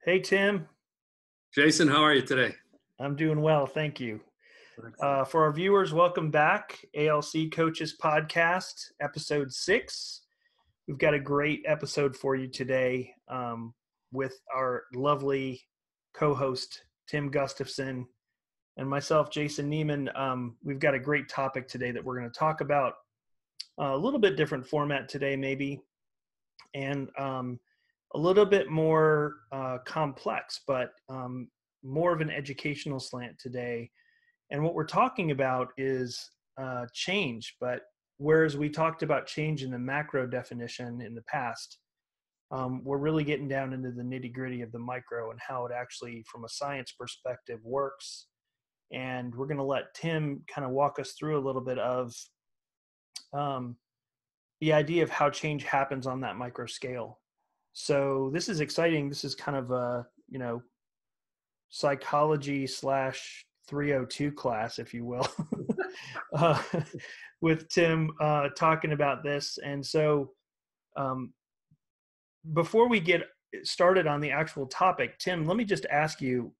Hey, Tim. Jason, how are you today? I'm doing well, thank you. Excellent. For our viewers, welcome back. ALC Coaches Podcast, Episode 6. We've got a great episode for you today with our lovely co-host, Tim Gustafson, and myself, Jason Neiman. We've got a great topic today that we're going to talk about. A little bit different format today, maybe, and a little bit more complex, but more of an educational slant today. And what we're talking about is change. But whereas we talked about change in the macro definition in the past, we're really getting down into the nitty gritty of the micro and how it actually, from a science perspective, works. And we're going to let Tim kind of walk us through a little bit of the idea of how change happens on that micro scale. So this is exciting. This is kind of a, psychology / 302 class, if you will, uh, with Tim talking about this. And so before we get started on the actual topic, Tim, let me just ask you,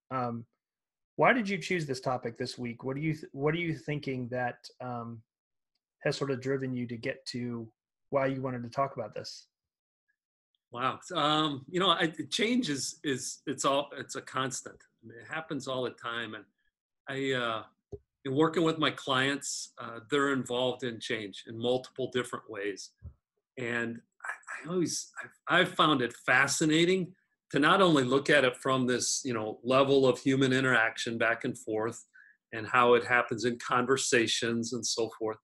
why did you choose this topic this week? What are you thinking that has sort of driven you to get to why you wanted to talk about this? Wow. Change is it's a constant. I mean, it happens all the time. And in working with my clients, they're involved in change in multiple different ways. And I've found it fascinating to not only look at it from this, level of human interaction back and forth and how it happens in conversations and so forth,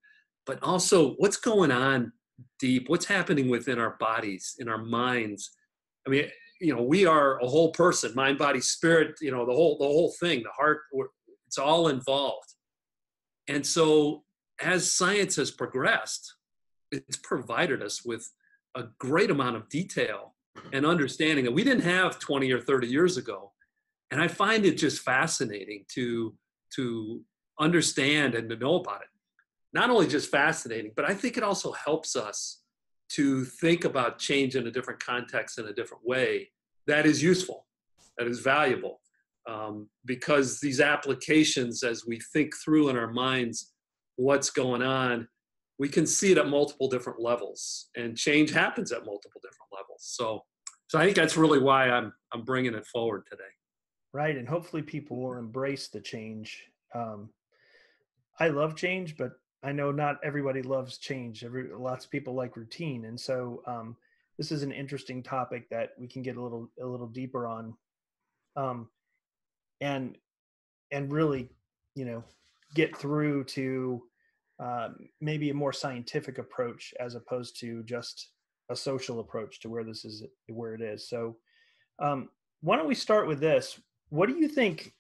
but also what's going on deep, what's happening within our bodies, in our minds. I mean, we are a whole person, mind, body, spirit, the whole thing, the heart, it's all involved. And so as science has progressed, it's provided us with a great amount of detail and understanding that we didn't have 20 or 30 years ago. And I find it just fascinating to understand and to know about it. Not only just fascinating, but I think it also helps us to think about change in a different context in a different way that is useful, that is valuable. Because these applications, as we think through in our minds what's going on, we can see it at multiple different levels, and change happens at multiple different levels. So I think that's really why I'm bringing it forward today. Right, and hopefully people will embrace the change. I love change, but I know not everybody loves change. Lots of people like routine, and so this is an interesting topic that we can get a little deeper on, and really, get through to maybe a more scientific approach as opposed to just a social approach to where this is where it is. So, why don't we start with this? What do you think?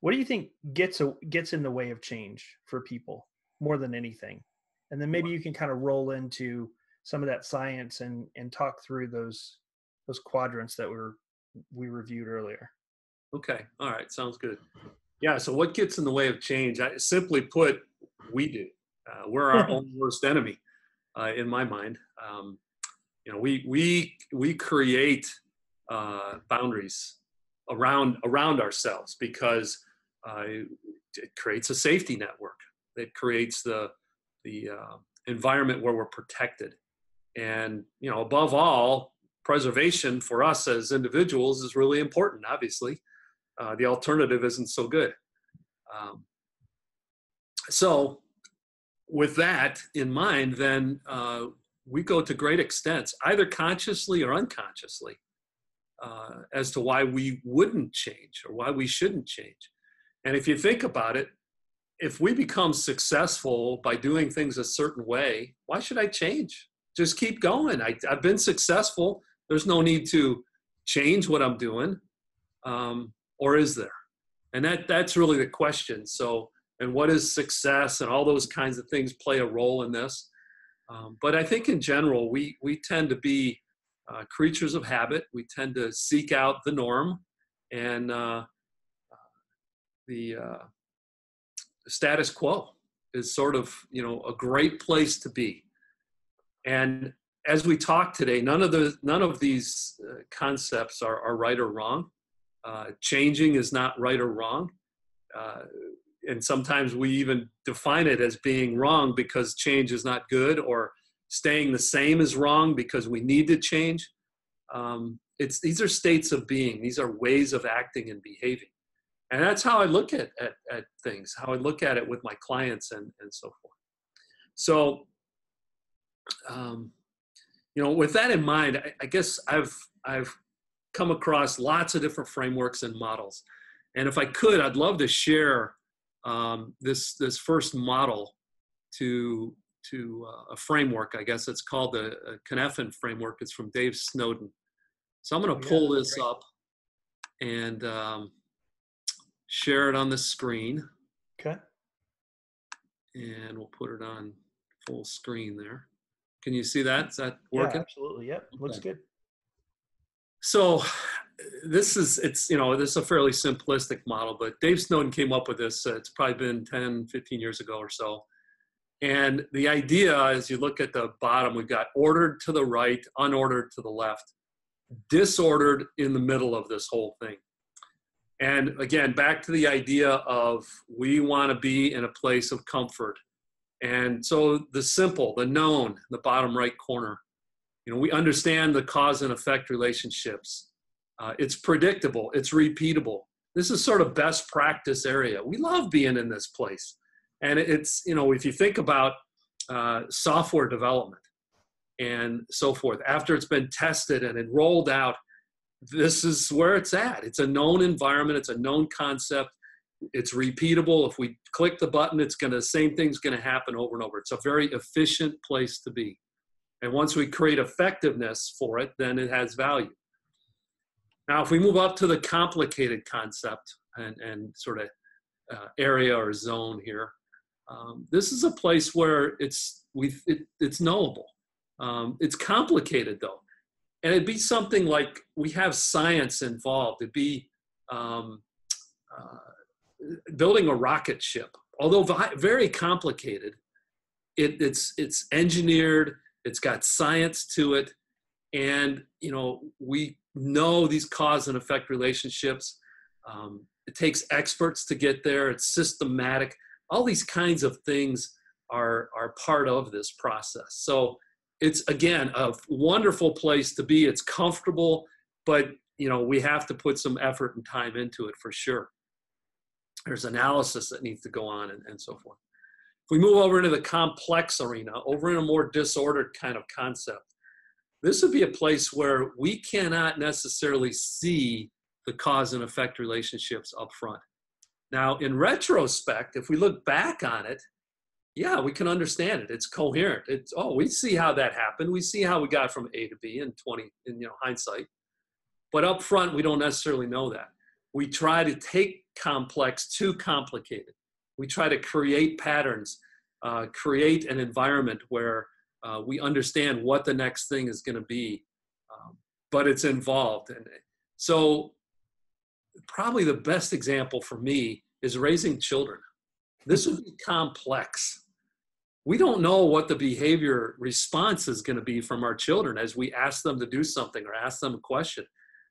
What do you think gets in the way of change for people more than anything? And then maybe you can kind of roll into some of that science and talk through those quadrants that we reviewed earlier. Okay. All right. Sounds good. Yeah. So what gets in the way of change? Simply put, we do. We're our own worst enemy, in my mind. We create boundaries around ourselves because it creates a safety network. It creates the environment where we're protected. And above all, preservation for us as individuals is really important. Obviously, the alternative isn't so good. So, with that in mind, then we go to great extents, either consciously or unconsciously, as to why we wouldn't change or why we shouldn't change. And if you think about it, if we become successful by doing things a certain way, why should I change? Just keep going. I've been successful. There's no need to change what I'm doing, or is there? And that's really the question. So, and what is success, and all those kinds of things play a role in this. But I think in general, we tend to be creatures of habit. We tend to seek out the norm, and the status quo is sort of a great place to be. And as we talk today, none of these concepts are right or wrong. Changing is not right or wrong. And sometimes we even define it as being wrong because change is not good, or staying the same is wrong because we need to change. These are states of being. These are ways of acting and behaving. And that's how I look at things, how I look at it with my clients and so forth. So, with that in mind, I guess I've come across lots of different frameworks and models. And if I could, I'd love to share this first model to a framework. I guess it's called the Kineton Framework. It's from Dave Snowden. So I'm going to pull this up and share it on the screen. Okay. And we'll put it on full screen there. Can you see that? Is that working? Yeah, absolutely. Yep. Okay. Looks good. So this is a fairly simplistic model, but Dave Snowden came up with this. It's probably been 10, 15 years ago or so. And the idea, as you look at the bottom, we've got ordered to the right, unordered to the left, disordered in the middle of this whole thing. And again, back to the idea of we want to be in a place of comfort. And so the simple, the known, the bottom right corner, we understand the cause and effect relationships. It's predictable. It's repeatable. This is sort of best practice area. We love being in this place. And it's, if you think about software development and so forth, after it's been tested and it rolled out, this is where it's at. It's a known environment. It's a known concept. It's repeatable. If we click the button, the same thing's going to happen over and over. It's a very efficient place to be. And once we create effectiveness for it, then it has value. Now, if we move up to the complicated concept and sort of area or zone here, this is a place where it's knowable. It's complicated though. And it'd be something like we have science involved. It'd be building a rocket ship. Although very complicated, it's engineered, it's got science to it. And, we know these cause and effect relationships. It takes experts to get there. It's systematic. All these kinds of things are part of this process. So it's, again, a wonderful place to be. It's comfortable, but, we have to put some effort and time into it for sure. There's analysis that needs to go on and so forth. If we move over into the complex arena, over in a more disordered kind of concept, this would be a place where we cannot necessarily see the cause and effect relationships up front. Now, in retrospect, if we look back on it, yeah, we can understand it. It's coherent. We see how that happened. We see how we got from A to B in hindsight. But up front, we don't necessarily know that. We try to take complex to complicated. We try to create patterns, create an environment where we understand what the next thing is going to be, but it's involved. And so probably the best example for me is raising children. This would be complex. We don't know what the behavior response is going to be from our children as we ask them to do something or ask them a question.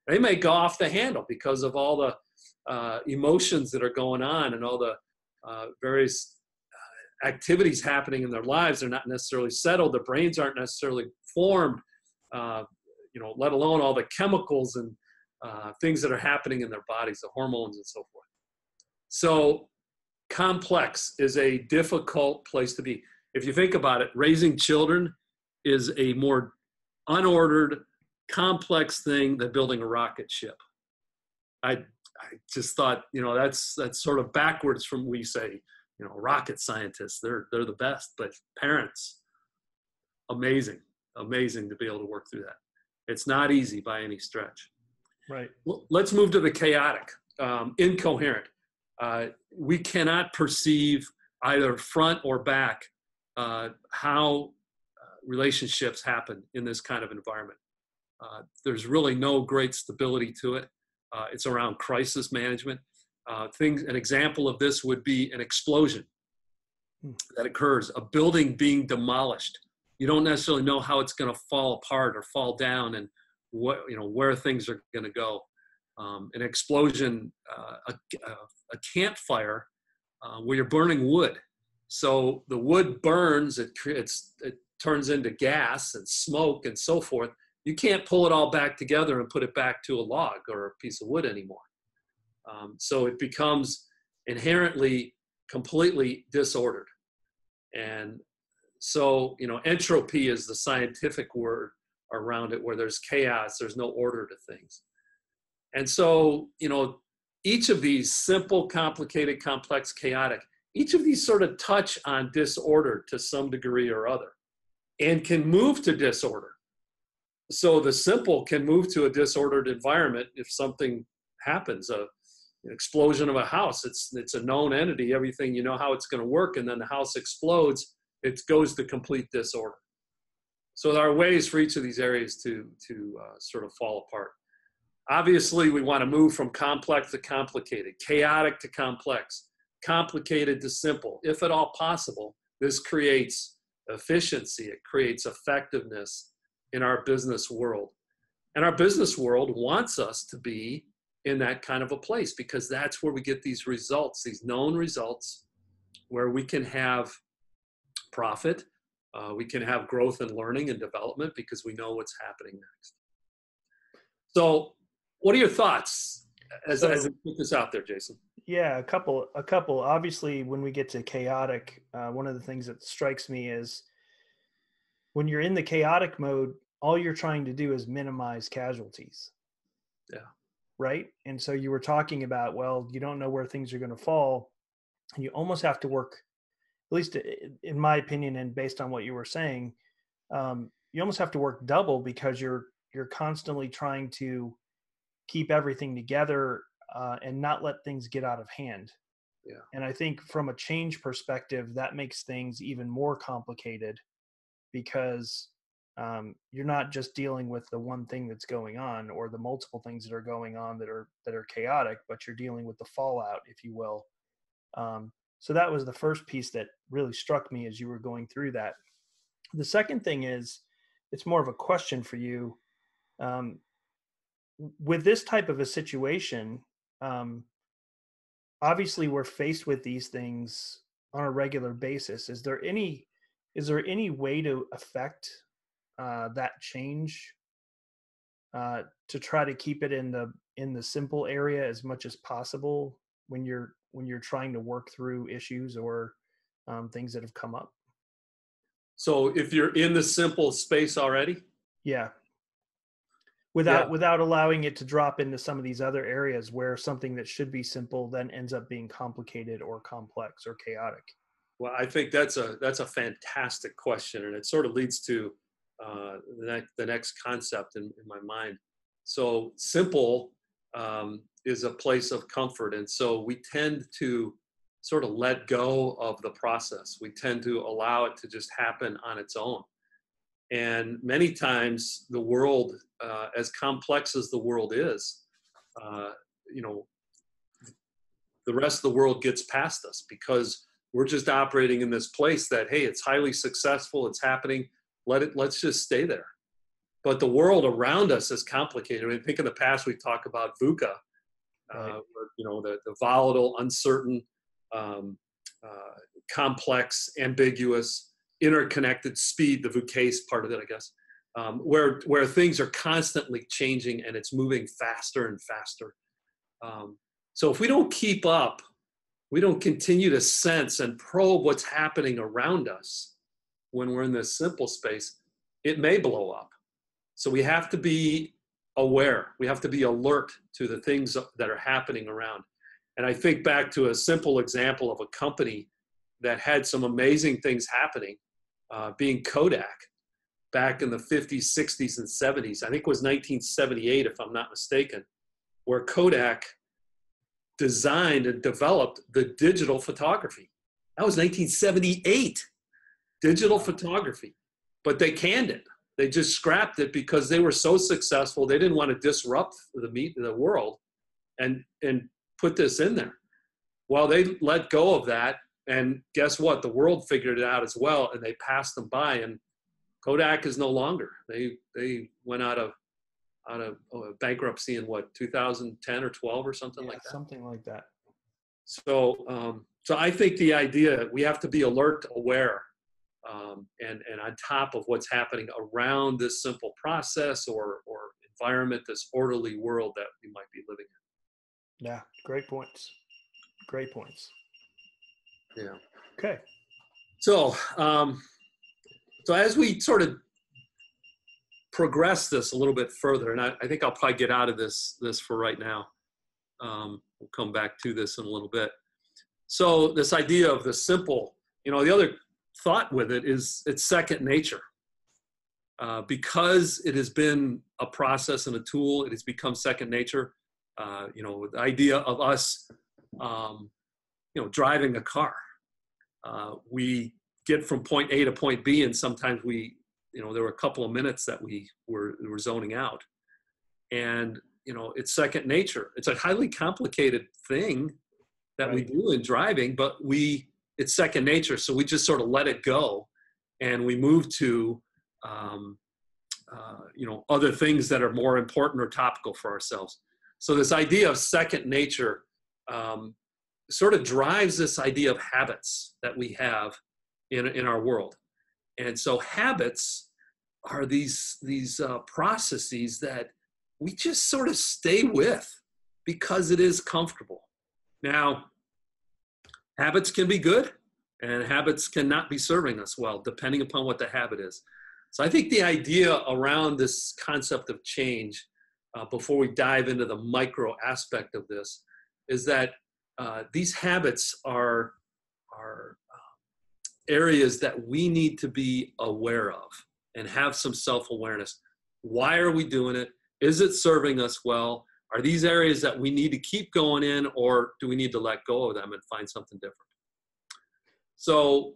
They may go off the handle because of all the emotions that are going on and all the various activities happening in their lives. They're not necessarily settled. Their brains aren't necessarily formed, let alone all the chemicals and things that are happening in their bodies, the hormones and so forth. So complex is a difficult place to be. If you think about it, raising children is a more unordered, complex thing than building a rocket ship. I just thought, that's sort of backwards from we say, rocket scientists, they're the best, but parents, amazing to be able to work through that. It's not easy by any stretch. Right. Well, let's move to the chaotic, incoherent. We cannot perceive either front or back how relationships happen in this kind of environment. There's really no great stability to it. It's around crisis management. An example of this would be an explosion that occurs, a building being demolished. You don't necessarily know how it's going to fall apart or fall down, and what, where things are going to go. An explosion, a campfire, where you're burning wood. So the wood burns, it turns into gas and smoke and so forth. You can't pull it all back together and put it back to a log or a piece of wood anymore. So it becomes inherently completely disordered. And so, entropy is the scientific word around it, where there's chaos, there's no order to things. And so, each of these simple, complicated, complex, chaotic, each of these sort of touch on disorder to some degree or other and can move to disorder. So the simple can move to a disordered environment if something happens, an explosion of a house. It's a known entity, everything, you know how it's going to work, and then the house explodes, it goes to complete disorder. So there are ways for each of these areas to sort of fall apart. Obviously, we want to move from complex to complicated, chaotic to complex, complicated to simple. If at all possible, this creates efficiency, it creates effectiveness in our business world. And our business world wants us to be in that kind of a place, because that's where we get these results, these known results, where we can have profit, we can have growth and learning and development because we know what's happening next. So what are your thoughts as I put this out there, Jason? Yeah, a couple. Obviously, when we get to chaotic, one of the things that strikes me is when you're in the chaotic mode, all you're trying to do is minimize casualties. Yeah. Right? And so you were talking about, well, you don't know where things are going to fall, and you almost have to work, at least in my opinion, and based on what you were saying, you almost have to work double, because you're constantly trying to keep everything together and not let things get out of hand. Yeah. And I think from a change perspective, that makes things even more complicated, because you're not just dealing with the one thing that's going on, or the multiple things that are going on that are chaotic, but you're dealing with the fallout, if you will. So that was the first piece that really struck me as you were going through that. The second thing is, it's more of a question for you. With this type of a situation, obviously we're faced with these things on a regular basis. Is there any way to affect that change, to try to keep it in the simple area as much as possible when you're trying to work through issues or things that have come up? So if you're in the simple space already? Yeah. Without allowing it to drop into some of these other areas where something that should be simple then ends up being complicated or complex or chaotic. Well, I think that's a fantastic question, and it sort of leads to the next concept in my mind. So simple is a place of comfort, and so we tend to sort of let go of the process. We tend to allow it to just happen on its own. And many times the world, as complex as the world is, the rest of the world gets past us, because we're just operating in this place that, hey, it's highly successful, it's happening, let's just stay there. But the world around us is complicated. I mean, I think in the past we talked about VUCA, Right. the volatile, uncertain, complex, ambiguous, interconnected speed, the VUCA's part of it, I guess, where things are constantly changing and it's moving faster and faster. So if we don't keep up, we don't continue to sense and probe what's happening around us when we're in this simple space, it may blow up. So we have to be aware. We have to be alert to the things that are happening around. And I think back to a simple example of a company that had some amazing things happening, being Kodak back in the 50s, 60s, and 70s. I think it was 1978, if I'm not mistaken, where Kodak designed and developed the digital photography. That was 1978, digital photography. But they canned it. They just scrapped it because they were so successful. They didn't want to disrupt the world and put this in there. Well, they let go of that. And guess what? The world figured it out as well, and they passed them by. And Kodak is no longer. They went out of bankruptcy in what, 2010 or 12 or something like that. Something like that. So so I think the idea, we have to be alert, aware, and on top of what's happening around this simple process or environment, this orderly world that we might be living in. Yeah, great points. Great points. Yeah. Okay. So so as we sort of progress this a little bit further, and I think I'll probably get out of this for right now. We'll come back to this in a little bit. So this idea of the simple, the other thought with it is it's second nature. Because it has been a process and a tool, it has become second nature. The idea of us, driving a car. We get from point A to point B, and sometimes there were a couple of minutes that we were zoning out. And, it's second nature. It's a highly complicated thing that we do in driving, but it's second nature. So we just sort of let it go, and we move to, other things that are more important or topical for ourselves. So this idea of second nature sort of drives this idea of habits that we have in our world. And so habits are these processes that we just sort of stay with because it is comfortable. Now, habits can be good, and habits cannot be serving us well, depending upon what the habit is. So I think the idea around this concept of change, before we dive into the micro aspect of this, is that these habits are areas that we need to be aware of and have some self-awareness. Why are we doing it? Is it serving us well? Are these areas that we need to keep going in, or do we need to let go of them and find something different? So,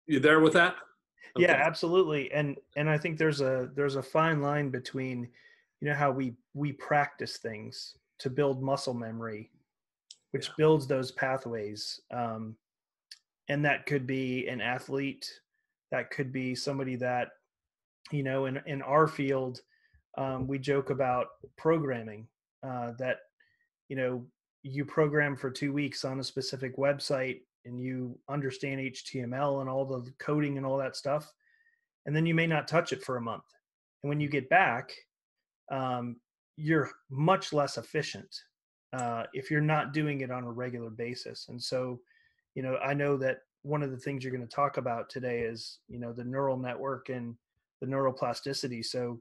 you there with that? Okay. Yeah, absolutely. And I think there's a fine line between, how we practice things to build muscle memory, which builds those pathways. And that could be an athlete, that could be somebody that, in our field, we joke about programming, that, you program for 2 weeks on a specific website and you understand HTML and all the coding and all that stuff. And then you may not touch it for a month. And when you get back, you're much less efficient if you're not doing it on a regular basis. And so, I know that one of the things you're going to talk about today is, the neural network and the neuroplasticity. So,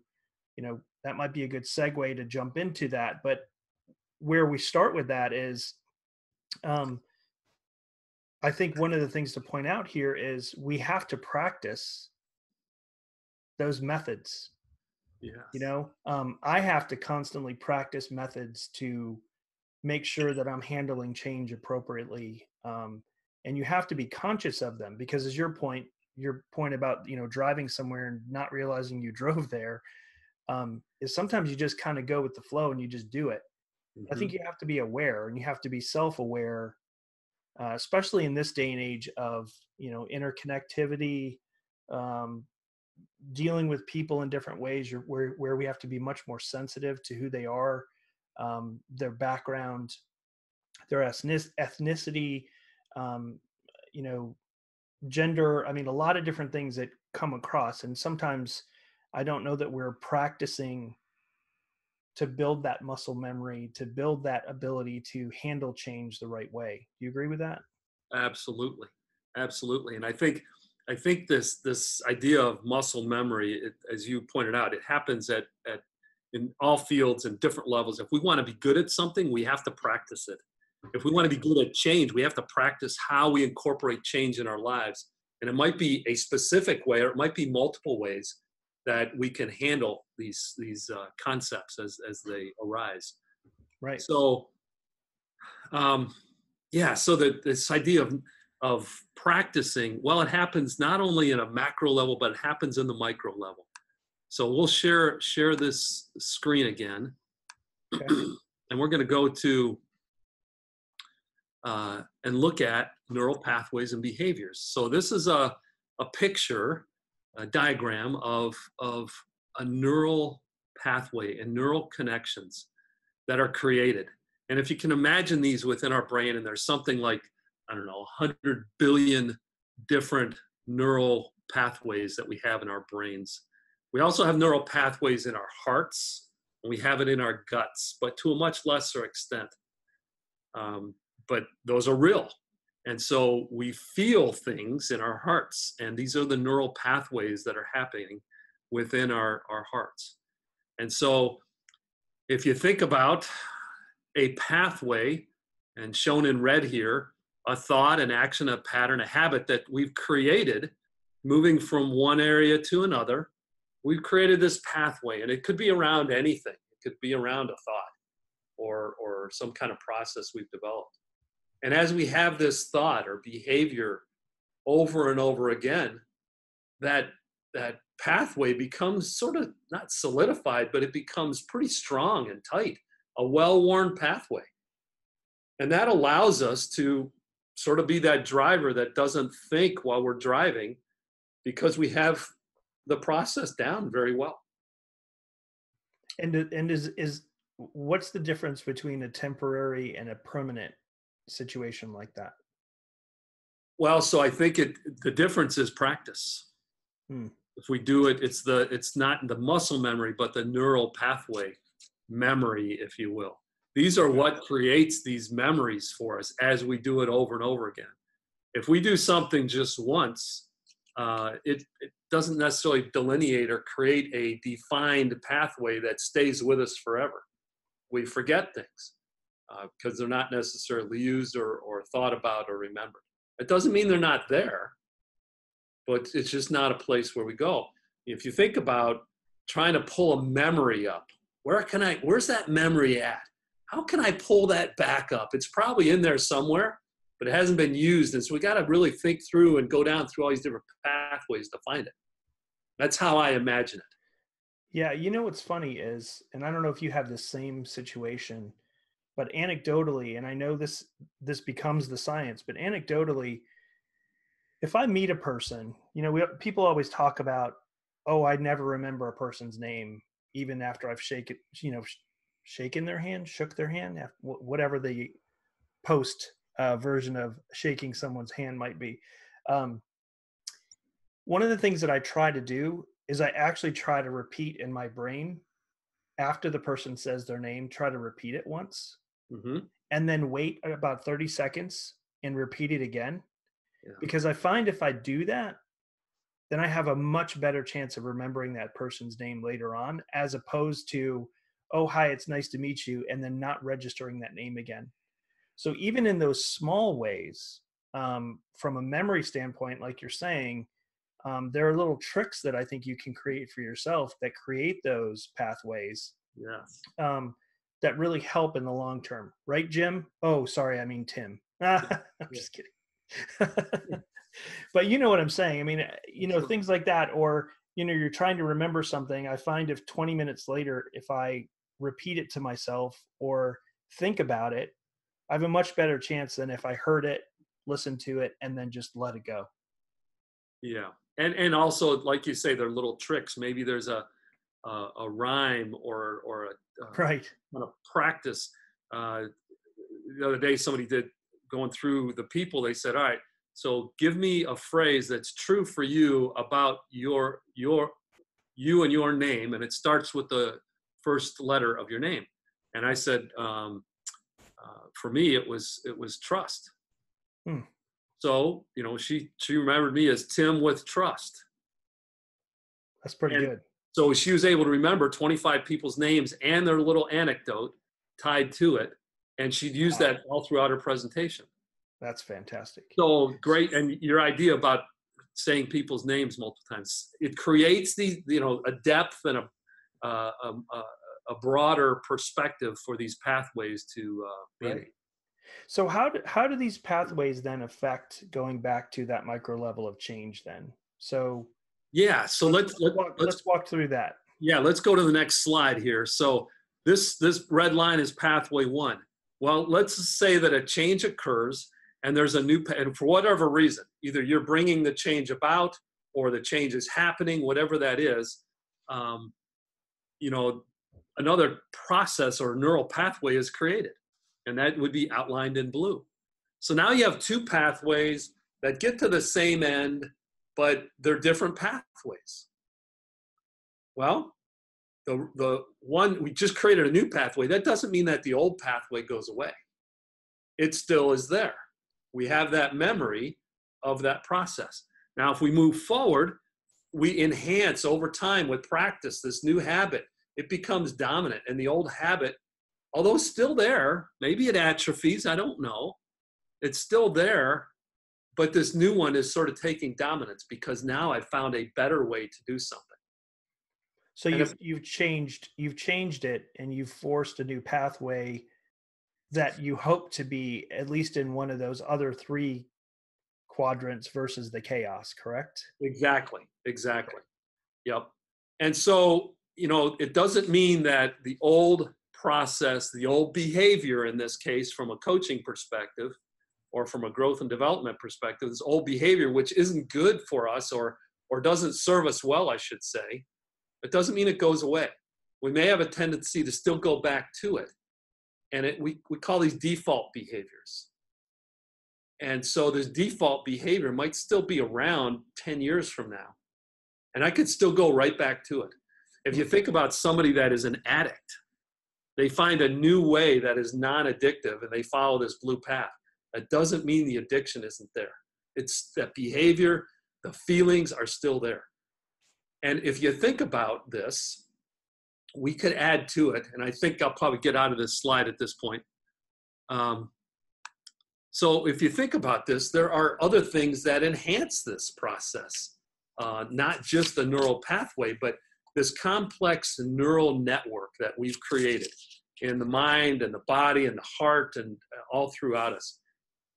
that might be a good segue to jump into that. But where we start with that is, I think one of the things to point out here is we have to practice those methods. Yes. I have to constantly practice methods to make sure that I'm handling change appropriately. And you have to be conscious of them, because as your point about, driving somewhere and not realizing you drove there, is sometimes you just kind of go with the flow and you just do it. Mm-hmm. I think you have to be aware, and you have to be self-aware, especially in this day and age of, interconnectivity, dealing with people in different ways, where we have to be much more sensitive to who they are, their background, their ethnicity, gender. I mean, a lot of different things that come across. And sometimes I don't know that we're practicing to build that muscle memory, to build that ability to handle change the right way. Do you agree with that? Absolutely. Absolutely. And I think this idea of muscle memory, as you pointed out, it happens in all fields and different levels. If we want to be good at something, we have to practice it. If we want to be good at change, we have to practice how we incorporate change in our lives. And it might be a specific way, or it might be multiple ways that we can handle these concepts as they arise. Right. So, so this idea of practicing, well, it happens not only in a macro level, but it happens in the micro level. So we'll share this screen again. Okay. And we're going to go to and look at neural pathways and behaviors. So this is a a picture, a diagram of a neural pathway and neural connections that are created. And if you can imagine these within our brain, and there's something like, I don't know, 100 billion different neural pathways that we have in our brains. We also have neural pathways in our hearts, and we have it in our guts, but to a much lesser extent. But those are real. And so we feel things in our hearts, and these are the neural pathways that are happening within our hearts. And so if you think about a pathway, and shown in red here, a thought, an action, a pattern, a habit that we've created, moving from one area to another, we've created this pathway, and it could be around anything. It could be around a thought or some kind of process we've developed. And as we have this thought or behavior over and over again, that pathway becomes sort of not solidified, but it becomes pretty strong and tight, a well-worn pathway. And that allows us to sort of be that driver that doesn't think while we're driving, because we have the process down very well. And is what's the difference between a temporary and a permanent situation like that? Well, so I think the difference is practice. If we do it, it's not the muscle memory, but the neural pathway memory, if you will. These are what creates these memories for us as we do it over and over again. If we do something just once, it doesn't necessarily delineate or create a defined pathway that stays with us forever. We forget things because they're not necessarily used or thought about or remembered. It doesn't mean they're not there, but it's just not a place where we go. If you think about trying to pull a memory up, where's that memory at? How can I pull that back up? It's probably in there somewhere, but it hasn't been used. And so we got to really think through and go down through all these different pathways to find it. That's how I imagine it. Yeah. You know, what's funny is, and I don't know if you have the same situation, but anecdotally, and I know this becomes the science, but anecdotally, if I meet a person, you know, people always talk about, oh, I never remember a person's name, even after I've shaken their hand, shook their hand, whatever the post version of shaking someone's hand might be. One of the things that I try to do is I actually try to repeat in my brain after the person says their name, try to repeat it once, and then wait about 30 seconds and repeat it again. Yeah. Because I find if I do that, then I have a much better chance of remembering that person's name later on, as opposed to, oh, hi, it's nice to meet you, and then not registering that name again. So even in those small ways, from a memory standpoint, like you're saying, there are little tricks that I think you can create for yourself that create those pathways. Yes. That really help in the long term. Right, Jim? Oh, sorry, I mean Tim. I'm just kidding. But you know what I'm saying. I mean, you know, things like that, or, you know, you're trying to remember something. I find if 20 minutes later, if I repeat it to myself or think about it, I have a much better chance than if I heard it, listened to it, and then just let it go. Yeah. And also, like you say, there are little tricks. Maybe there's a rhyme or a right. kind of practice. The other day, somebody did going through the people. They said, "All right, so give me a phrase that's true for you about you and your name, and it starts with the first letter of your name." And I said, for me, it was trust. So, you know, she remembered me as Tim with trust. That's pretty good. So she was able to remember 25 people's names and their little anecdote tied to it. And she'd use that all throughout her presentation. That's fantastic. So great. And your idea about saying people's names multiple times, it creates a depth and a broader perspective for these pathways to be. Right. So how do these pathways then affect, going back to that micro level of change then? So yeah, so let's walk through that. Yeah, let's go to the next slide here. So this red line is pathway 1. Well, let's say that a change occurs and there's a new, and for whatever reason, either you're bringing the change about or the change is happening, whatever that is, you know, another process or neural pathway is created, and that would be outlined in blue. So now you have two pathways that get to the same end, but they're different pathways. Well, the one, we just created a new pathway. That doesn't mean that the old pathway goes away. It still is there. We have that memory of that process. Now, if we move forward, we enhance over time with practice this new habit. It becomes dominant, and the old habit, although still there, maybe it atrophies, I don't know. It's still there, but this new one is sort of taking dominance because now I found a better way to do something. So you've changed it, and you've forced a new pathway that you hope to be at least in one of those other three quadrants versus the chaos, correct? Exactly. Yep. And so, you know, it doesn't mean that the old process, the old behavior in this case, from a coaching perspective or from a growth and development perspective, this old behavior, which isn't good for us or doesn't serve us well, I should say, it doesn't mean it goes away. We may have a tendency to still go back to it. And we call these default behaviors. And so this default behavior might still be around 10 years from now. And I could still go right back to it. If you think about somebody that is an addict, they find a new way that is non-addictive and they follow this blue path. That doesn't mean the addiction isn't there. It's that behavior, the feelings are still there. And if you think about this, we could add to it, and I think I'll probably get out of this slide at this point. So if you think about this, there are other things that enhance this process, not just the neural pathway, but this complex neural network that we've created in the mind and the body and the heart and all throughout us.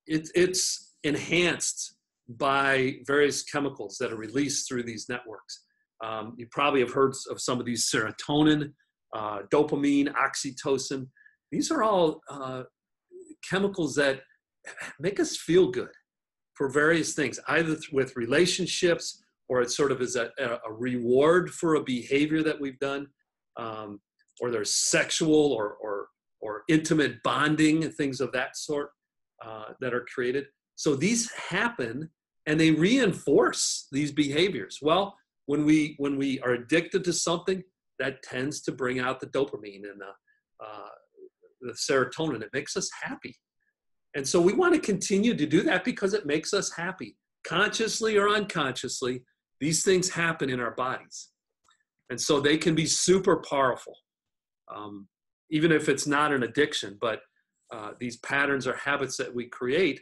It's enhanced by various chemicals that are released through these networks. You probably have heard of some of these: serotonin, dopamine, oxytocin. These are all chemicals that make us feel good for various things, either with relationships or it sort of is a reward for a behavior that we've done, or there's sexual or intimate bonding and things of that sort that are created. So these happen and they reinforce these behaviors. Well, when we are addicted to something, that tends to bring out the dopamine and the serotonin. It makes us happy. And so we want to continue to do that because it makes us happy. Consciously or unconsciously, these things happen in our bodies. And so they can be super powerful, even if it's not an addiction. But these patterns or habits that we create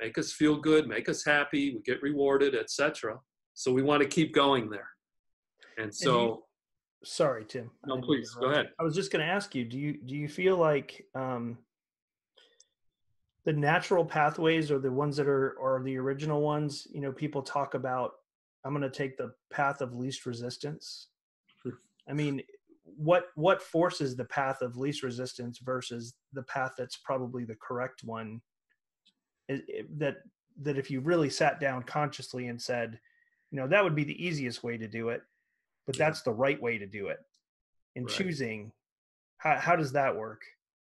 make us feel good, make us happy, we get rewarded, etc. So we want to keep going there. And so... Sorry, Tim. No, please, go ahead. I was just going to ask you, do you feel like the natural pathways are the ones that are the original ones? You know, people talk about, I'm going to take the path of least resistance. I mean, what forces the path of least resistance versus the path that's probably the correct one? That if you really sat down consciously and said, you know, that would be the easiest way to do it, but that's the right way to do it. And right. Choosing, how does that work?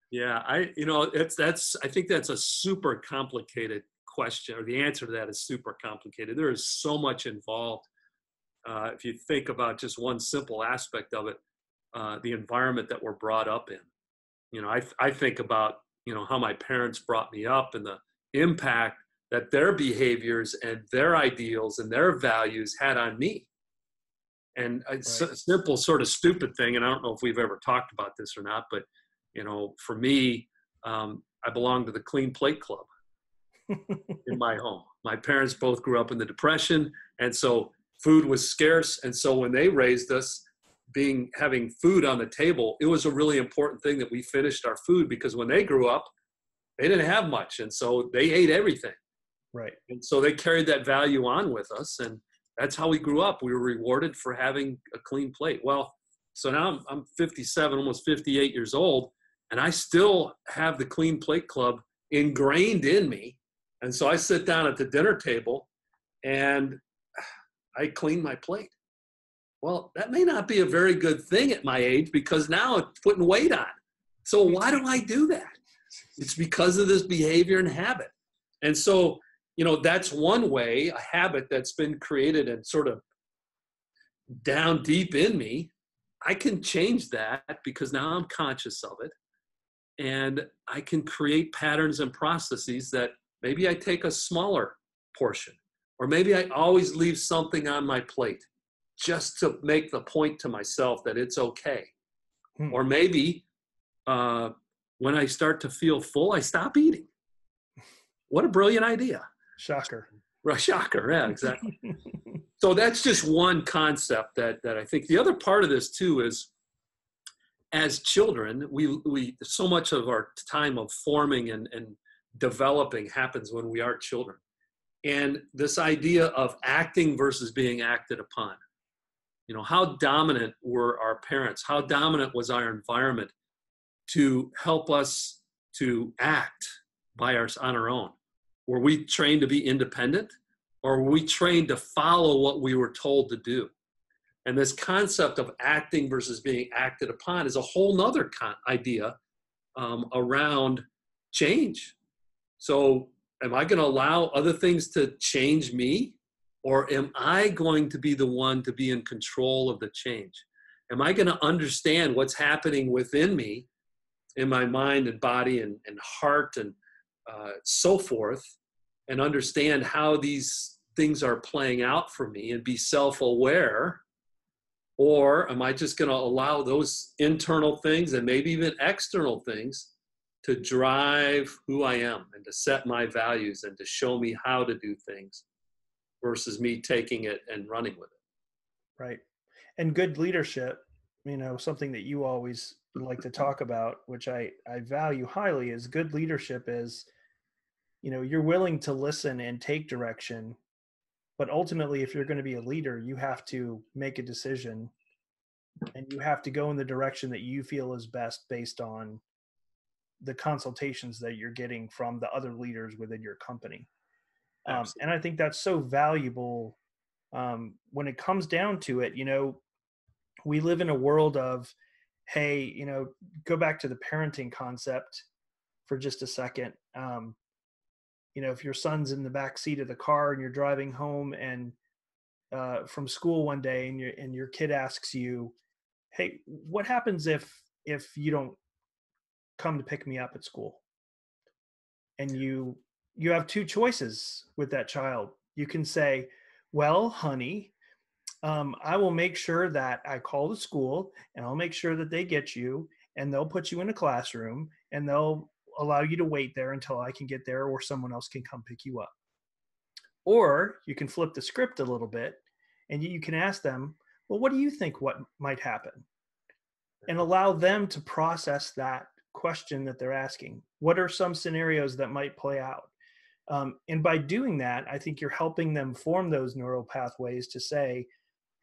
Yeah, I think that's a super complicated question, or the answer to that is super complicated. There is so much involved. If you think about just one simple aspect of it, the environment that we're brought up in. You know, I think about, you know, how my parents brought me up and the impact that their behaviors and their ideals and their values had on me. And it's a simple sort of stupid thing, and I don't know if we've ever talked about this or not, but, you know, for me, I belong to the Clean Plate Club in my home. My parents both grew up in the Depression, and so food was scarce. And so when they raised us, having food on the table, it was a really important thing that we finished our food, because when they grew up, they didn't have much, and so they ate everything. Right. And so they carried that value on with us, and that's how we grew up. We were rewarded for having a clean plate. Well, so now I'm 57, almost 58 years old, and I still have the Clean Plate Club ingrained in me. And so I sit down at the dinner table and I clean my plate. Well, that may not be a very good thing at my age because now it's putting weight on. So why do I do that? It's because of this behavior and habit. And so, that's one way, a habit that's been created and sort of down deep in me. I can change that because now I'm conscious of it. And I can create patterns and processes that maybe I take a smaller portion, or maybe I always leave something on my plate just to make the point to myself that it's okay. Or maybe when I start to feel full, I stop eating. What a brilliant idea. Shocker. Shocker, yeah, exactly. So that's just one concept that I think. The other part of this too is, as children, we so much of our time of forming and developing happens when we are children. And this idea of acting versus being acted upon. How dominant were our parents? How dominant was our environment to help us to act on our own? Were we trained to be independent, or were we trained to follow what we were told to do? And this concept of acting versus being acted upon is a whole nother idea around change. So am I going to allow other things to change me? Or am I going to be the one to be in control of the change? Am I going to understand what's happening within me, in my mind and body and heart and so forth, and understand how these things are playing out for me and be self-aware? Or am I just going to allow those internal things and maybe even external things to drive who I am and to set my values and to show me how to do things versus me taking it and running with it? Right. And good leadership, something that you always like to talk about, which I value highly, is good leadership is, you're willing to listen and take direction. But ultimately, if you're going to be a leader, you have to make a decision and you have to go in the direction that you feel is best based on the consultations that you're getting from the other leaders within your company. And I think that's so valuable when it comes down to it. We live in a world of, hey, go back to the parenting concept for just a second. If your son's in the back seat of the car and you're driving home and from school one day and your kid asks you, hey, what happens if you don't come to pick me up at school? And you have two choices with that child. You can say, well, honey, I will make sure that I call the school and I'll make sure that they get you and they'll put you in a classroom and they'll allow you to wait there until I can get there or someone else can come pick you up. Or you can flip the script a little bit and you can ask them, well, what do you think what might happen? And allow them to process that question that they're asking. What are some scenarios that might play out? And by doing that, I think you're helping them form those neural pathways to say,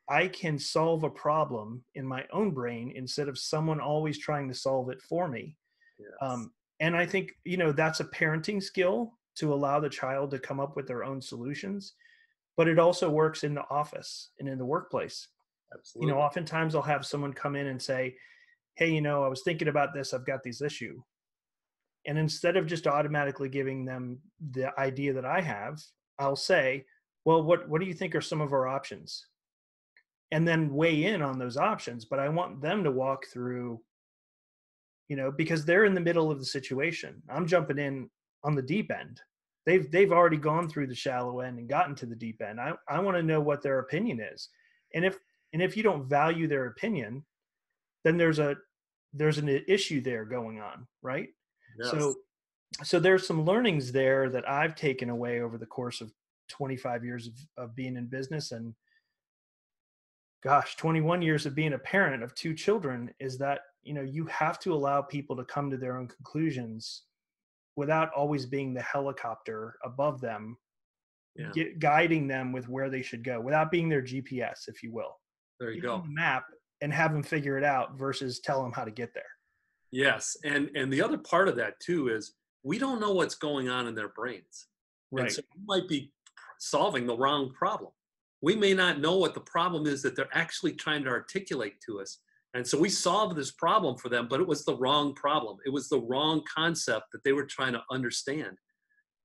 I can solve a problem in my own brain instead of someone always trying to solve it for me. Yes. And I think, that's a parenting skill to allow the child to come up with their own solutions, but it also works in the office and in the workplace. Absolutely. Oftentimes I'll have someone come in and say, hey, I was thinking about this, I've got this issue. And instead of just automatically giving them the idea that I have, I'll say, well, what do you think are some of our options? And then weigh in on those options. But I want them to walk through, because they're in the middle of the situation. I'm jumping in on the deep end. They've already gone through the shallow end and gotten to the deep end. I want to know what their opinion is. And if you don't value their opinion, then there's an issue there going on, right? Yes. So there's some learnings there that I've taken away over the course of 25 years of being in business, and 21 years of being a parent of two children, is that, you have to allow people to come to their own conclusions without always being the helicopter above them, guiding them with where they should go, without being their GPS, if you will. There you go. The map and have them figure it out versus tell them how to get there. Yes. And the other part of that too is we don't know what's going on in their brains. And Right. so we might be solving the wrong problem. We may not know what the problem is that they're actually trying to articulate to us. And so we solved this problem for them, but it was the wrong problem. It was the wrong concept that they were trying to understand.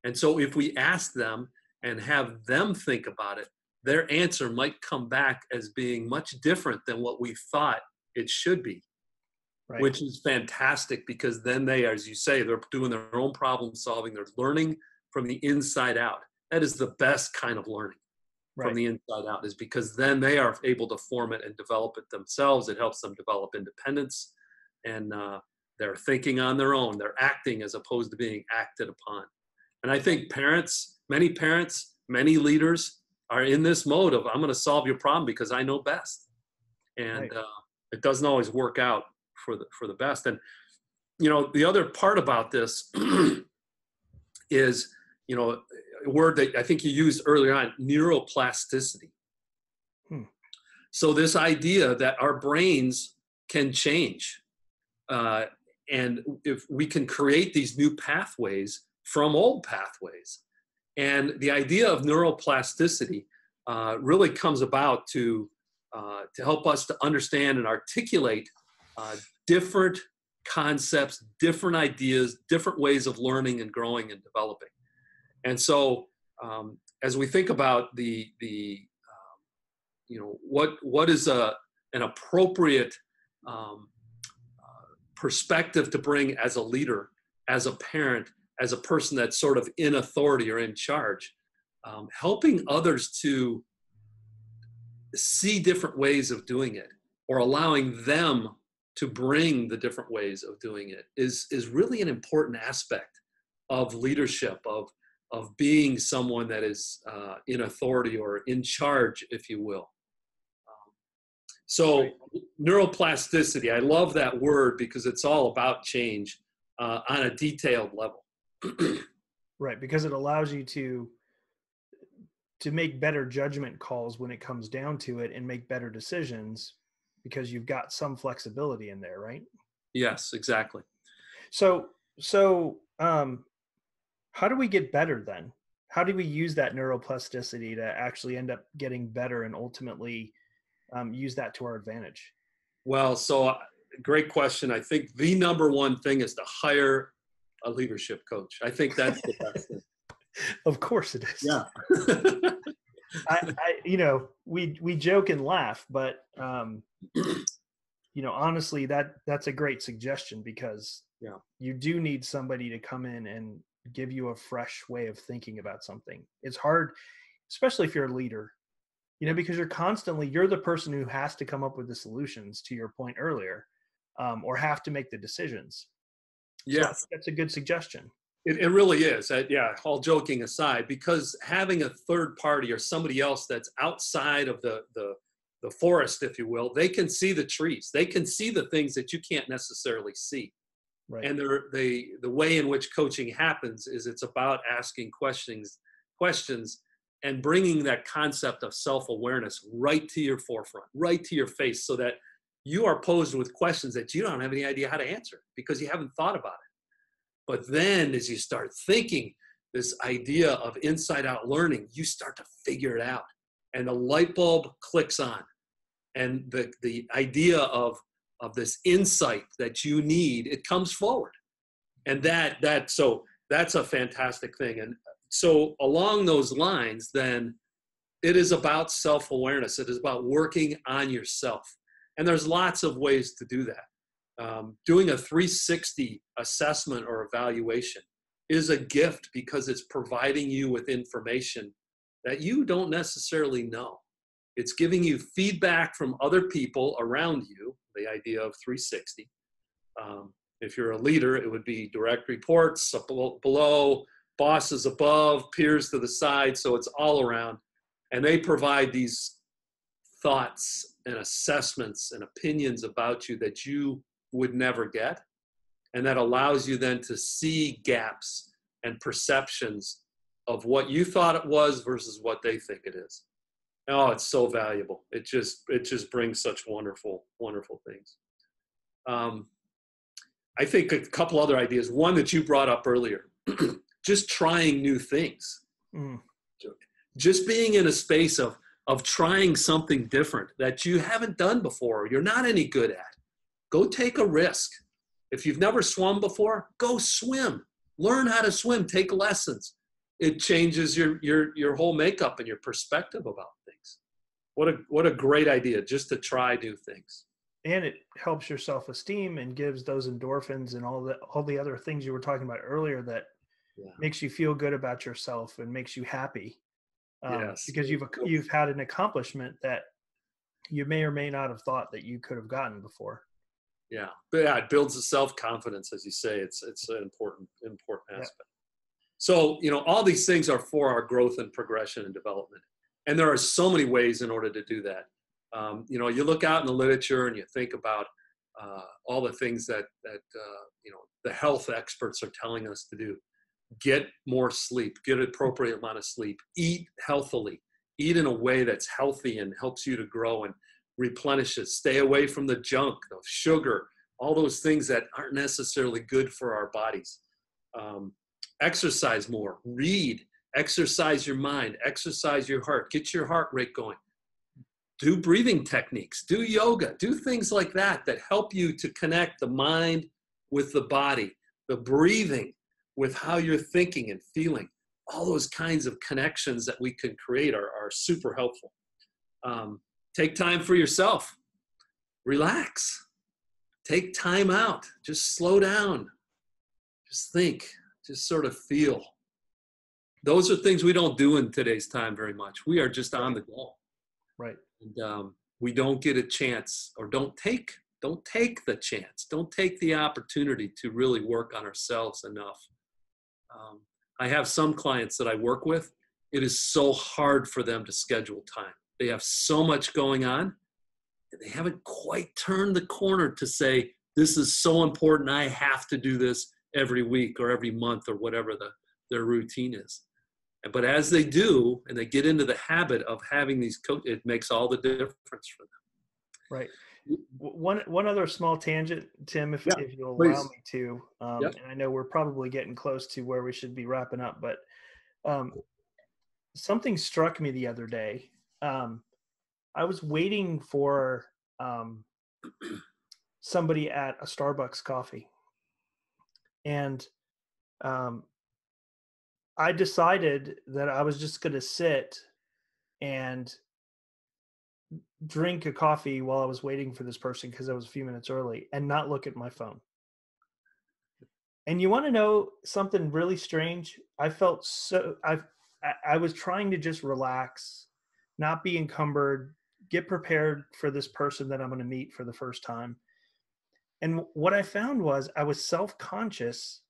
And so if we ask them and have them think about it, their answer might come back as being much different than what we thought it should be, Right. which is fantastic, because then they, as you say, they're doing their own problem solving. They're learning from the inside out. That is the best kind of learning, from Right. the inside out, is because then they are able to form it and develop it themselves. It helps them develop independence, and they're thinking on their own. They're acting as opposed to being acted upon. And I think parents, many leaders are in this mode of, I'm going to solve your problem because I know best. And Right. it doesn't always work out for the best. And, the other part about this is, a word that I think you used earlier on, neuroplasticity. Hmm. So this idea that our brains can change, and if we can create these new pathways from old pathways. And the idea of neuroplasticity really comes about to help us to understand and articulate different concepts, different ideas, different ways of learning and growing and developing. And so, as we think about what is an appropriate perspective to bring as a leader, as a parent, as a person that's sort of in authority or in charge, helping others to see different ways of doing it, or allowing them to bring the different ways of doing it, is really an important aspect of leadership, of being someone that is in authority or in charge, if you will. So Right. neuroplasticity, I love that word because it's all about change on a detailed level. Right. Because it allows you to make better judgment calls when it comes down to it, and make better decisions because you've got some flexibility in there, right? Yes, exactly. So how do we get better then? How do we use that neuroplasticity to actually end up getting better and ultimately use that to our advantage? Well, so great question. I think the number one thing is to hire a leadership coach. I think that's the best thing. Of course it is. Yeah. We joke and laugh, but honestly, that's a great suggestion, because Yeah. you do need somebody to come in and give you a fresh way of thinking about something. It's hard, especially if you're a leader, because you're the person who has to come up with the solutions, to your point earlier, or have to make the decisions. So I Yes. think that's a good suggestion. It really is. Yeah, all joking aside, because having a third party or somebody else that's outside of the forest, if you will, they can see the trees. They can see the things that you can't necessarily see. Right. And the way in which coaching happens is it's about asking questions and bringing that concept of self-awareness right to your forefront, right to your face, so that you are posed with questions that you don't have any idea how to answer because you haven't thought about it. But then as you start thinking this idea of inside out learning, you start to figure it out, and the light bulb clicks on, and the idea of this insight that you need, it comes forward. And so that's a fantastic thing. And so along those lines, then it is about self-awareness. It is about working on yourself. And there's lots of ways to do that. Doing a 360 assessment or evaluation is a gift, because it's providing you with information that you don't necessarily know. It's giving you feedback from other people around you, the idea of 360. If you're a leader, it would be direct reports up below, bosses above, peers to the side, so it's all around. And they provide these thoughts and assessments and opinions about you that you would never get. And that allows you then to see gaps and perceptions of what you thought it was versus what they think it is. Oh, it's so valuable. It just brings such wonderful, wonderful things. I think a couple other ideas. One that you brought up earlier, just trying new things. Mm. Just being in a space of trying something different that you haven't done before, you're not any good at. Go take a risk. If you've never swum before, go swim. Learn how to swim. Take lessons. It changes your whole makeup and your perspective about things. What a great idea, just to try new things. And it helps your self-esteem and gives those endorphins and all the other things you were talking about earlier that makes you feel good about yourself and makes you happy. Yes. Because you've had an accomplishment that you may or may not have thought that you could have gotten before. Yeah, but yeah, it builds the self-confidence, as you say. It's an important aspect. So, all these things are for our growth and progression and development. And there are so many ways in order to do that. You look out in the literature and you think about all the things that the health experts are telling us to do. Get more sleep, get an appropriate amount of sleep, eat healthily, eat in a way that's healthy and helps you to grow and replenishes. Stay away from the junk, the sugar, all those things that aren't necessarily good for our bodies. Exercise more, read, exercise your mind, exercise your heart, get your heart rate going. Do breathing techniques, do yoga, do things like that help you to connect the mind with the body, the breathing with how you're thinking and feeling. All those kinds of connections that we can create are super helpful. Take time for yourself. Relax. Take time out. Just slow down. Just think. Just sort of feel. Those are things we don't do in today's time very much. We are just on the go. Right. And we don't get a chance, or don't take the chance. Don't take the opportunity to really work on ourselves enough. I have some clients that I work with. It is so hard for them to schedule time. They have so much going on, and they haven't quite turned the corner to say, this is so important, I have to do this every week or every month or whatever their routine is. But as they do, and they get into the habit of having these it makes all the difference for them. Right. One other small tangent, Tim, if you'll allow me to, and I know we're probably getting close to where we should be wrapping up, but something struck me the other day. I was waiting for somebody at a Starbucks coffee, and I decided that I was just going to sit and drink a coffee while I was waiting for this person, because I was a few minutes early, and not look at my phone. And you want to know something really strange? I felt I was trying to just relax, not be encumbered, get prepared for this person that I'm going to meet for the first time. And what I found was I was self-conscious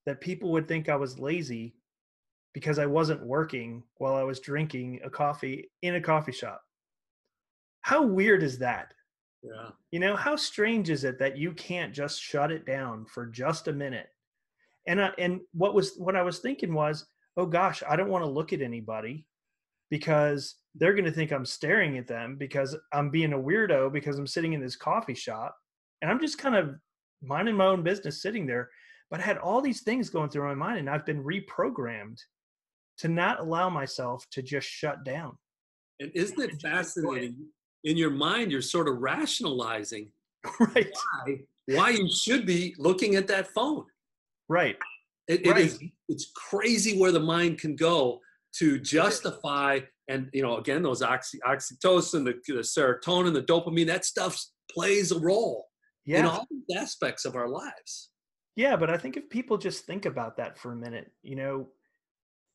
that people would think I was lazy because I wasn't working while I was drinking a coffee in a coffee shop. How weird is that? Yeah. How strange is it that you can't just shut it down for just a minute? And what I was thinking was, oh gosh, I don't want to look at anybody because they're going to think I'm staring at them because I'm being a weirdo because I'm sitting in this coffee shop, and I'm just kind of minding my own business sitting there. But I had all these things going through my mind, and I've been reprogrammed to not allow myself to just shut down. And isn't it fascinating? In your mind, you're sort of rationalizing right. why you should be looking at that phone. Right. It's crazy where the mind can go to justify, and again, those oxytocin, the serotonin, the dopamine, that stuff plays a role in all these aspects of our lives. Yeah, but I think if people just think about that for a minute,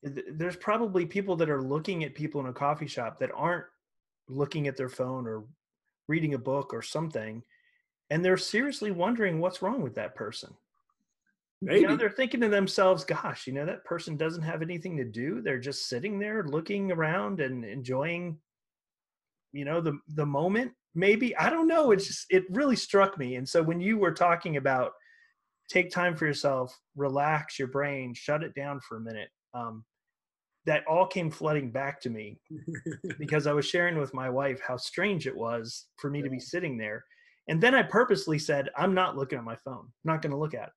there's probably people that are looking at people in a coffee shop that aren't looking at their phone or reading a book or something, and they're seriously wondering what's wrong with that person. Maybe. They're thinking to themselves, gosh, that person doesn't have anything to do. They're just sitting there looking around and enjoying, the moment. Maybe, I don't know. It really struck me. And so when you were talking about take time for yourself, relax your brain, shut it down for a minute, that all came flooding back to me because I was sharing with my wife how strange it was for me to be sitting there. And then I purposely said, I'm not looking at my phone. I'm not going to look at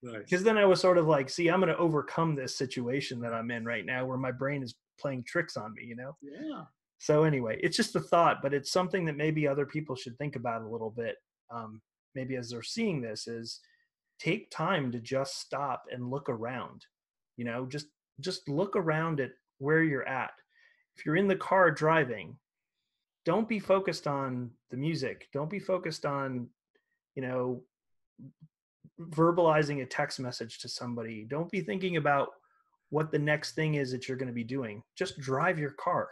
it. Nice. Because then I was sort of like, see, I'm going to overcome this situation that I'm in right now where my brain is playing tricks on me, Yeah. So anyway, it's just a thought, but it's something that maybe other people should think about a little bit. Maybe as they're seeing this, is take time to just stop and look around. Just look around at where you're at. If you're in the car driving, don't be focused on the music. Don't be focused on, you know, verbalizing a text message to somebody. Don't be thinking about what the next thing is that you're going to be doing. Just drive your car.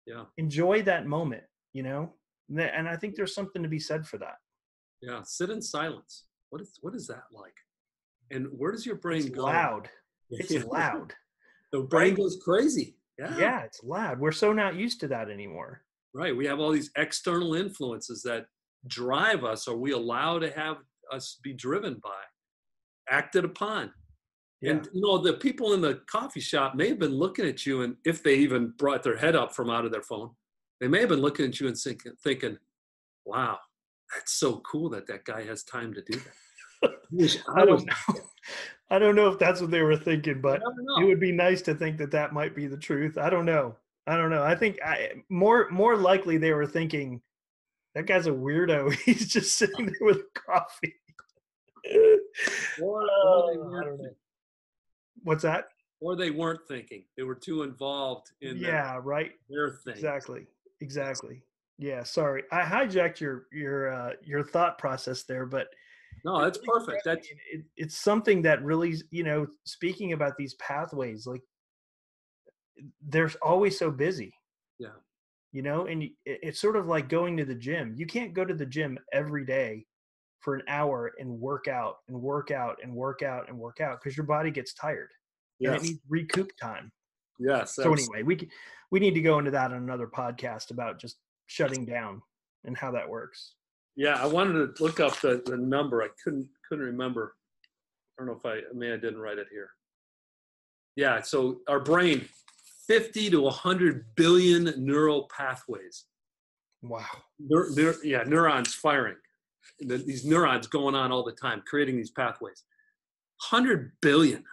Yeah. Enjoy that moment, and I think there's something to be said for that. Yeah. Sit in silence. What is that like? And where does your brain It's go? loud. It's Yeah. loud, The brain right? goes crazy. Yeah. Yeah, it's loud. We're so not used to that anymore. Right. We have all these external influences that drive us, or we allow to have us be driven by, acted upon. Yeah, And the people in the coffee shop may have been looking at you, and if they even brought their head up from out of their phone, they may have been looking at you and thinking, "Wow, that's so cool that that guy has time to do that." I wish I I was don't like know. that. I don't know if that's what they were thinking, You but never it know. would be nice to think that that might be the truth. I don't know. I think more likely they were thinking that guy's a weirdo. He's just sitting there with coffee. Or they I weren't don't know. thinking. What's that? Or they weren't thinking. They were too involved in Yeah, right. their thing. Exactly. Yes. Exactly. Yeah, sorry. I hijacked your thought process there, but No, it that's really perfect. struck me. That's And it's something that really, speaking about these pathways, like they're always so busy, yeah. and it's sort of like going to the gym. You can't go to the gym every day for an hour and work out and work out and work out and work out because your body gets tired and it Yes. needs recoup time. Yes. So anyway, we need to go into that on another podcast about just shutting down and how that works. Yeah, I wanted to look up the number. I couldn't remember. I don't know if I didn't write it here. Yeah, so our brain, 50 to 100 billion neural pathways. Wow. Neurons firing. These neurons going on all the time, creating these pathways. 100 billion.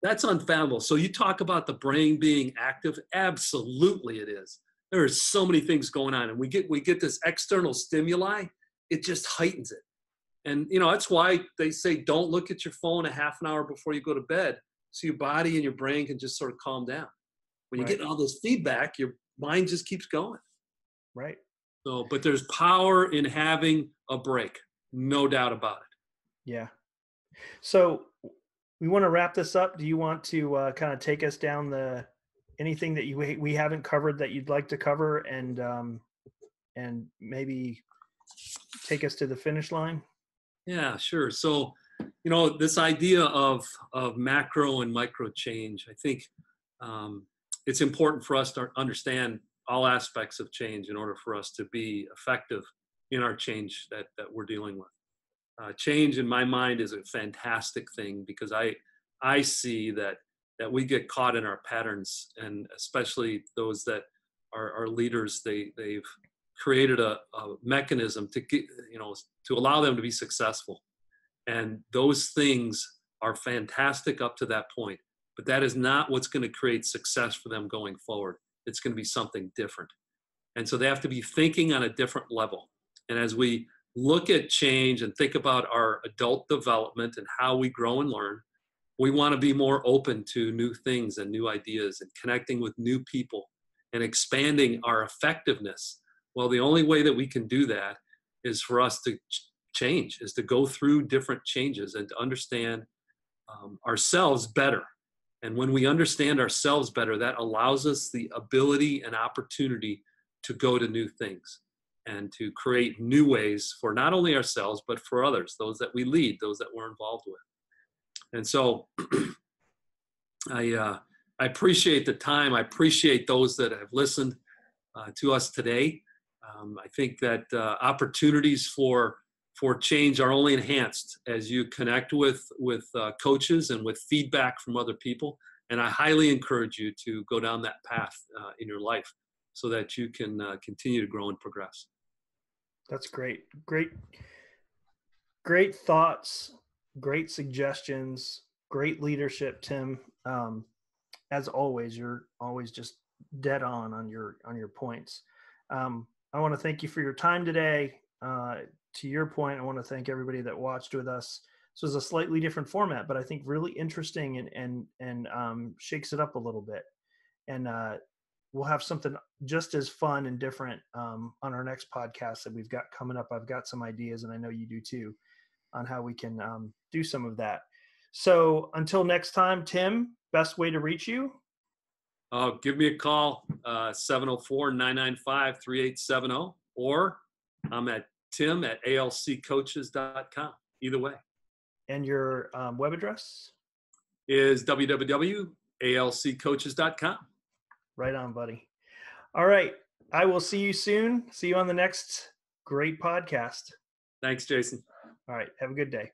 That's unfathomable. So you talk about the brain being active. Absolutely, it is. There are so many things going on, and we get this external stimuli. It just heightens it. And that's why they say don't look at your phone a half an hour before you go to bed, so your body and your brain can just sort of calm down. When you Right. get all this feedback, your mind just keeps going. Right. So, but there's power in having a break, no doubt about it. Yeah. So we want to wrap this up. Do you want to kind of take us down anything that we haven't covered that you'd like to cover, and maybe take us to the finish line? Yeah, sure. So, this idea of macro and micro change, I think it's important for us to understand all aspects of change in order for us to be effective in our change that we're dealing with. Change, in my mind, is a fantastic thing because I see that we get caught in our patterns, and especially those that are leaders. They've created a mechanism to get, to allow them to be successful, and those things are fantastic up to that point. But that is not what's going to create success for them going forward. It's going to be something different, and so they have to be thinking on a different level. And as we look at change and think about our adult development and how we grow and learn, we want to be more open to new things and new ideas and connecting with new people and expanding our effectiveness. Well, the only way that we can do that is for us to change, is to go through different changes and to understand ourselves better. And when we understand ourselves better, that allows us the ability and opportunity to go to new things and to create new ways for not only ourselves, but for others, those that we lead, those that we're involved with. And so I appreciate the time. I appreciate those that have listened to us today. I think that opportunities for change are only enhanced as you connect with coaches and with feedback from other people. And I highly encourage you to go down that path in your life so that you can continue to grow and progress. That's great. Great thoughts. great suggestions, great leadership, Tim. As always, you're always just dead on your points. I want to thank you for your time today. To your point, I want to thank everybody that watched with us. This was a slightly different format, but I think really interesting and shakes it up a little bit. And we'll have something just as fun and different on our next podcast that we've got coming up. I've got some ideas, and I know you do too, on how we can do some of that. So until next time, Tim, best way to reach you? Give me a call, 704-995-3870, or I'm at tim@alccoaches.com. Either way. And your web address? Is www.alccoaches.com. Right on, buddy. All right. I will see you soon. See you on the next great podcast. Thanks, Jason. All right. Have a good day.